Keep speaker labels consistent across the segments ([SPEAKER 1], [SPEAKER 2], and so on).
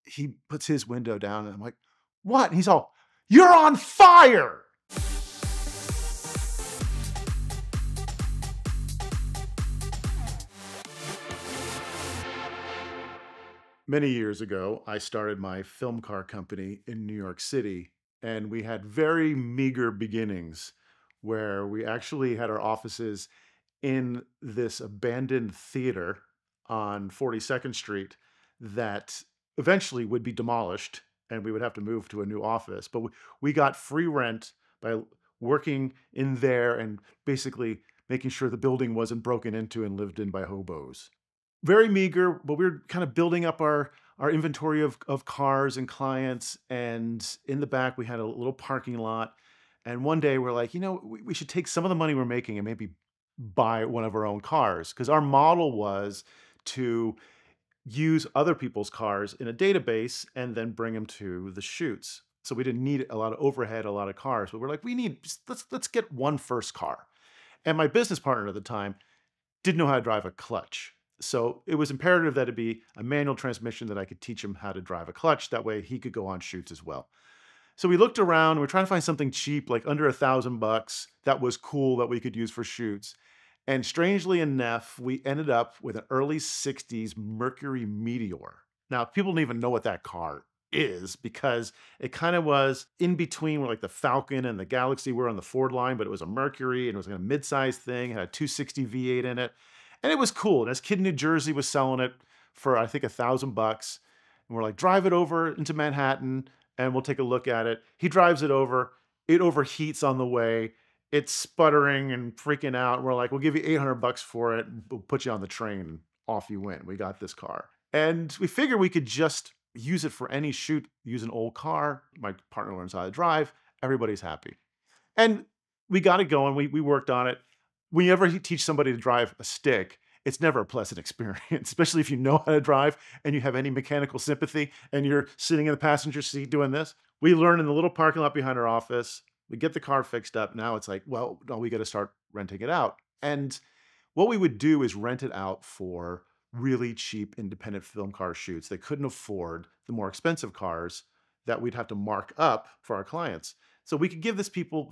[SPEAKER 1] he puts his window down and I'm like, what? And he's all, you're on fire. Many years ago, I started my film car company in New York City, and we had very meager beginnings where we actually had our offices in this abandoned theater on 42nd Street that eventually would be demolished and we would have to move to a new office. But we got free rent by working in there and basically making sure the building wasn't broken into and lived in by hobos. Very meager, but we were kind of building up our inventory of cars and clients. And in the back, we had a little parking lot. And one day we're like, we should take some of the money we're making and maybe buy one of our own cars. Because our model was to use other people's cars in a database and then bring them to the shoots. So we didn't need a lot of overhead, a lot of cars. But we're like, let's get one first car. And my business partner at the time didn't know how to drive a clutch. So it was imperative that it be a manual transmission that I could teach him how to drive a clutch. That way he could go on shoots as well. So we looked around, we're trying to find something cheap, like under $1,000 that was cool that we could use for shoots. And strangely enough, we ended up with an early 60s Mercury Meteor. Now, people don't even know what that car is because it kind of was in between where like the Falcon and the Galaxy were on the Ford line, but it was a Mercury and it was like a mid-sized thing, it had a 260 V8 in it. And it was cool. And this kid in New Jersey was selling it for, I think, $1,000. And we're like, drive it over into Manhattan and we'll take a look at it. He drives it over. It overheats on the way. It's sputtering and freaking out. And we're like, we'll give you $800 for it. And we'll put you on the train and off you went. We got this car. And we figured we could just use it for any shoot, use an old car. My partner learns how to drive. Everybody's happy. And we got it going. We worked on it. Whenever you teach somebody to drive a stick, it's never a pleasant experience, especially if you know how to drive and you have any mechanical sympathy and you're sitting in the passenger seat doing this. We learn in the little parking lot behind our office. We get the car fixed up. Now it's like, well, no, we got to start renting it out. And what we would do is rent it out for really cheap independent film car shoots. They couldn't afford the more expensive cars that we'd have to mark up for our clients. So we could give this people,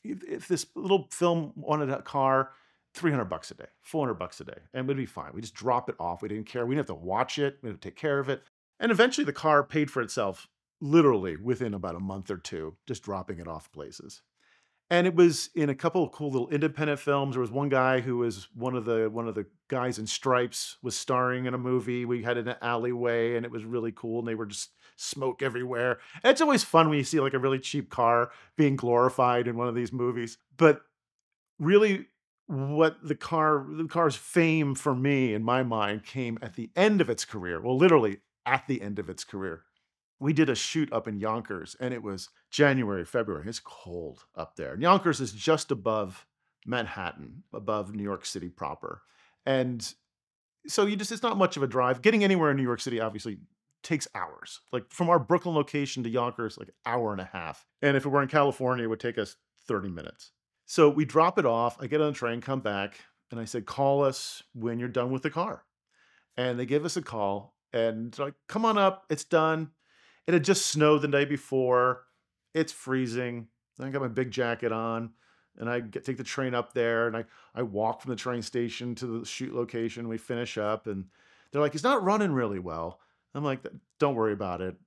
[SPEAKER 1] if this little film wanted a car, $300 a day, $400 a day, and we'd be fine. We just drop it off. We didn't care. We didn't have to watch it. We didn't have to take care of it. And eventually the car paid for itself literally within about a month or two, just dropping it off places. And it was in a couple of cool little independent films. There was one guy who was one of the guys in Stripes was starring in a movie. We had it in an alleyway and it was really cool. And they were just smoke everywhere. And it's always fun when you see like a really cheap car being glorified in one of these movies. But really what the car's fame for me in my mind came at the end of its career. Well, literally at the end of its career. We did a shoot up in Yonkers and it was January, February. It's cold up there. And Yonkers is just above Manhattan, above New York City proper. And so it's not much of a drive. Getting anywhere in New York City obviously takes hours. Like from our Brooklyn location to Yonkers, like an hour and a half. And if it were in California, it would take us 30 minutes. So we drop it off. I get on the train, come back, and I said, call us when you're done with the car. And they give us a call and like, come on up, it's done. It had just snowed the day before. It's freezing. I got my big jacket on and I take the train up there and I walk from the train station to the shoot location. We finish up and they're like, it's not running really well. I'm like, don't worry about it.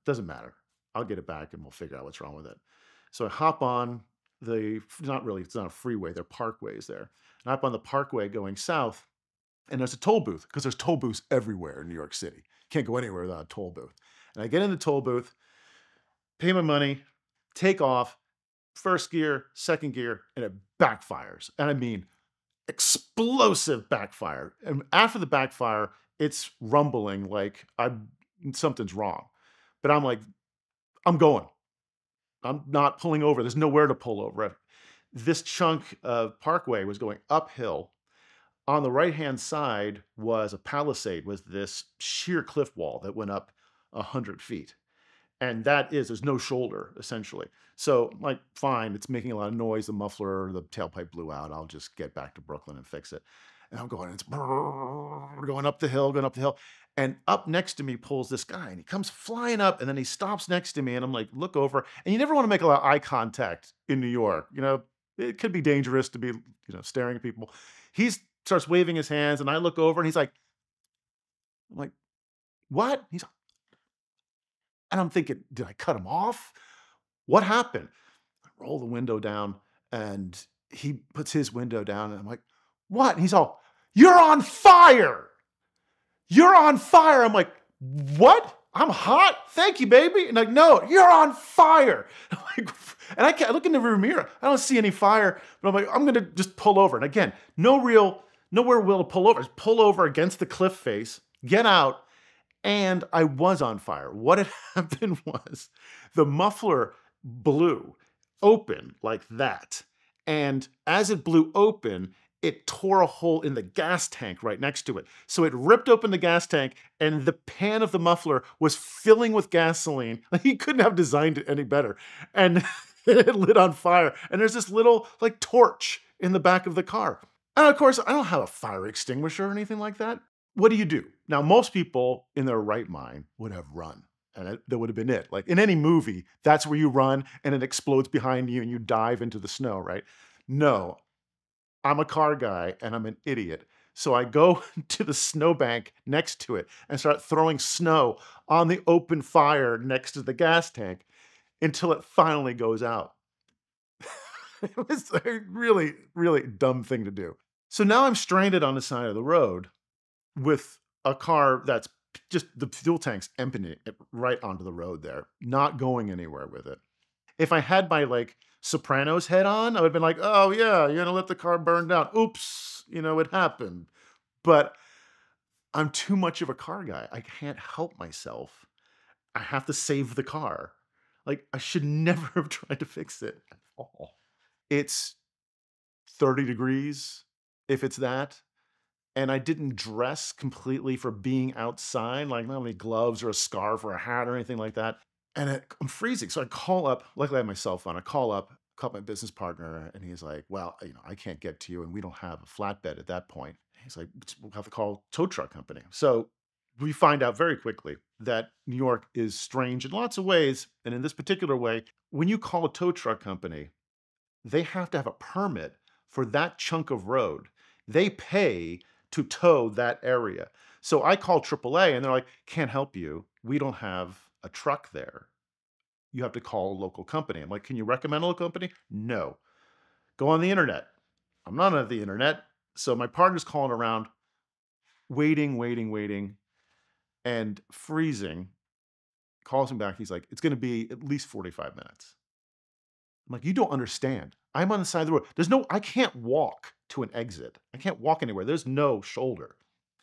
[SPEAKER 1] Doesn't matter. I'll get it back and we'll figure out what's wrong with it. So I hop on it's not a freeway. There are parkways there. And I hop on the parkway going south and there's a toll booth because there's toll booths everywhere in New York City. Can't go anywhere without a toll booth. And I get in the toll booth, pay my money, take off, first gear, second gear, and it backfires. And I mean, explosive backfire. And after the backfire, it's rumbling like something's wrong. But I'm like, I'm going. I'm not pulling over. There's nowhere to pull over. This chunk of parkway was going uphill. On the right-hand side was a palisade, was this sheer cliff wall that went up 100 feet. And there's no shoulder, essentially. So I'm like, fine, it's making a lot of noise. The muffler, the tailpipe blew out. I'll just get back to Brooklyn and fix it. And I'm going, it's going up the hill, going up the hill. And up next to me pulls this guy, and he comes flying up, and then he stops next to me, and I'm like, look over. And you never want to make a lot of eye contact in New York. It could be dangerous to be, staring at people. He starts waving his hands, and I look over, and he's like, I'm like, what? And I'm thinking, did I cut him off? What happened? I roll the window down, and he puts his window down, and I'm like, what? And he's all, you're on fire. You're on fire. I'm like, what? I'm hot. Thank you, baby. And like, no, you're on fire. I'm like, and I look in the rear mirror. I don't see any fire, but I'm like, I'm going to just pull over. And again, nowhere will to pull over. Just pull over against the cliff face, get out. And I was on fire. What had happened was the muffler blew open like that. And as it blew open, it tore a hole in the gas tank right next to it. So it ripped open the gas tank, and the pan of the muffler was filling with gasoline. He couldn't have designed it any better. And it lit on fire. And there's this little torch in the back of the car. And of course, I don't have a fire extinguisher or anything like that. What do you do? Now, most people in their right mind would have run, and that would have been it. Like in any movie, that's where you run and it explodes behind you and you dive into the snow, right? No, I'm a car guy and I'm an idiot. So I go to the snowbank next to it and start throwing snow on the open fire next to the gas tank until it finally goes out. It was a really, really dumb thing to do. So now I'm stranded on the side of the road with a car that's just the fuel tank's emptying it right onto the road there, not going anywhere with it. If I had my Sopranos head on, I would have been like, oh yeah, you're gonna let the car burn down. Oops, it happened. But I'm too much of a car guy. I can't help myself. I have to save the car. I should never have tried to fix it at all. It's 30 degrees, if it's that. And I didn't dress completely for being outside, like not any gloves or a scarf or a hat or anything like that. And I'm freezing. So I call up, luckily I have my cell phone. I call my business partner, and he's like, well, I can't get to you, and we don't have a flatbed at that point. He's like, we'll have to call a tow truck company. So we find out very quickly that New York is strange in lots of ways. And in this particular way, when you call a tow truck company, they have to have a permit for that chunk of road. They pay to tow that area. So I call AAA and they're like, can't help you. We don't have a truck there. You have to call a local company. I'm like, can you recommend a local company? No. Go on the internet. I'm not on the internet. So my partner's calling around, waiting, and freezing. Calls him back. He's like, it's going to be at least 45 minutes. I'm like, you don't understand. I'm on the side of the road. I can't walk to an exit. I can't walk anywhere. There's no shoulder.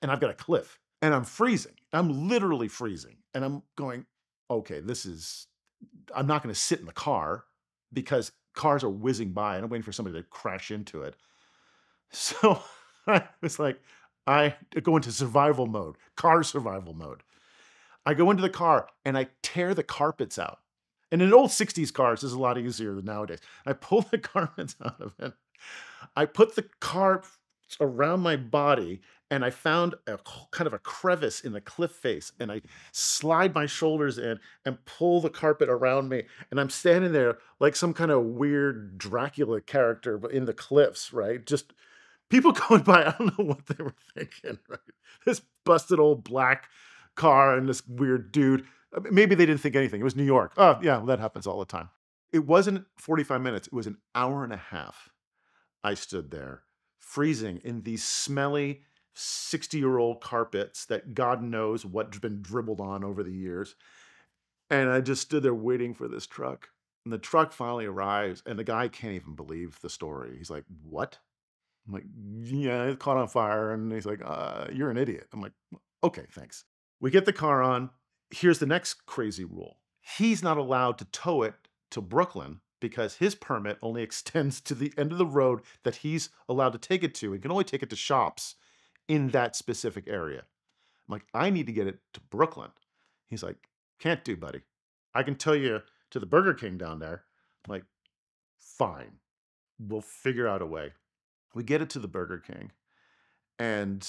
[SPEAKER 1] And I've got a cliff. And I'm freezing. I'm literally freezing. And I'm going, okay, I'm not going to sit in the car because cars are whizzing by and I'm waiting for somebody to crash into it. So I was like, I go into survival mode, car survival mode. I go into the car and I tear the carpets out. And in old 60s cars, this is a lot easier than nowadays. I pull the carpets out of it. I put the carpets around my body, and I found kind of a crevice in the cliff face, and I slide my shoulders in and pull the carpet around me. And I'm standing there like some kind of weird Dracula character but in the cliffs, right? Just people going by, I don't know what they were thinking, right? This busted old black car and this weird dude. Maybe they didn't think anything. It was New York. Oh, yeah, well, that happens all the time. It wasn't 45 minutes. It was an hour and a half. I stood there, freezing in these smelly 60-year-old carpets that God knows what's been dribbled on over the years. And I just stood there waiting for this truck. And the truck finally arrives, and the guy can't even believe the story. He's like, what? I'm like, yeah, it caught on fire. And he's like, you're an idiot. I'm like, okay, thanks. We get the car on. Here's the next crazy rule. He's not allowed to tow it to Brooklyn because his permit only extends to the end of the road that he's allowed to take it to. He can only take it to shops in that specific area. I'm like, I need to get it to Brooklyn. He's like, can't do, buddy. I can tow you to the Burger King down there. I'm like, fine. We'll figure out a way. We get it to the Burger King. and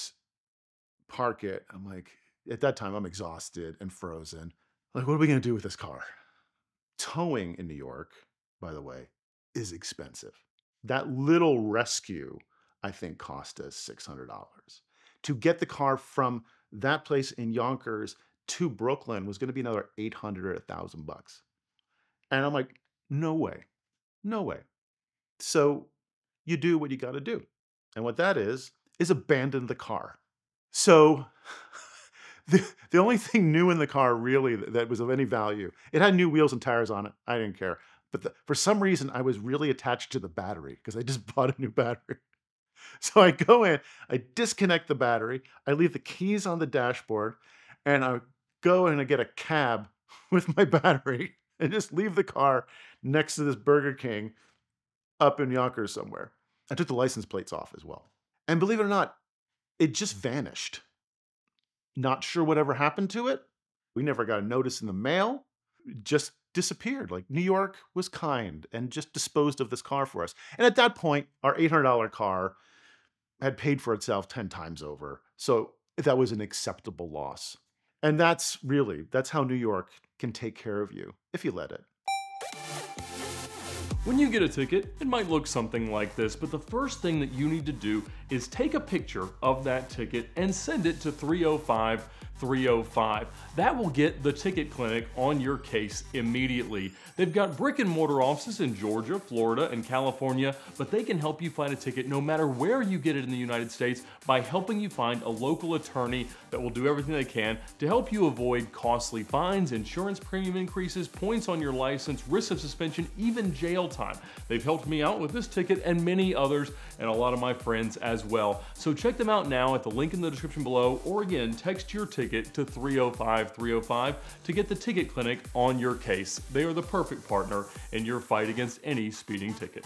[SPEAKER 1] park it. I'm like, at that time, I'm exhausted and frozen. Like, what are we going to do with this car? Towing in New York, by the way, is expensive. That little rescue, I think, cost us $600. To get the car from that place in Yonkers to Brooklyn was going to be another 800 or 1,000 bucks. And I'm like, no way, no way. So you do what you got to do. And what that is abandon the car. So the only thing new in the car really that was of any value, it had new wheels and tires on it. I didn't care. But for some reason, I was really attached to the battery because I just bought a new battery. So I go in, I disconnect the battery, I leave the keys on the dashboard, and I go and I get a cab with my battery and just leave the car next to this Burger King up in Yonkers somewhere. I took the license plates off as well. And believe it or not, it just vanished. Not sure whatever happened to it. We never got a notice in the mail. It just disappeared. Like, New York was kind and just disposed of this car for us. And at that point, our $800 car had paid for itself 10 times over. So that was an acceptable loss. And that's how New York can take care of you if you let it.
[SPEAKER 2] When you get a ticket, it might look something like this, but the first thing that you need to do is take a picture of that ticket and send it to 305-305. That will get the ticket clinic on your case immediately. They've got brick and mortar offices in Georgia, Florida, and California, but they can help you find a ticket no matter where you get it in the United States by helping you find a local attorney that will do everything they can to help you avoid costly fines, insurance premium increases, points on your license, risk of suspension, even jail time. They've helped me out with this ticket and many others, and a lot of my friends as well. So check them out now at the link in the description below, or again, text your ticket to 305-305 to get the ticket clinic on your case. They are the perfect partner in your fight against any speeding ticket.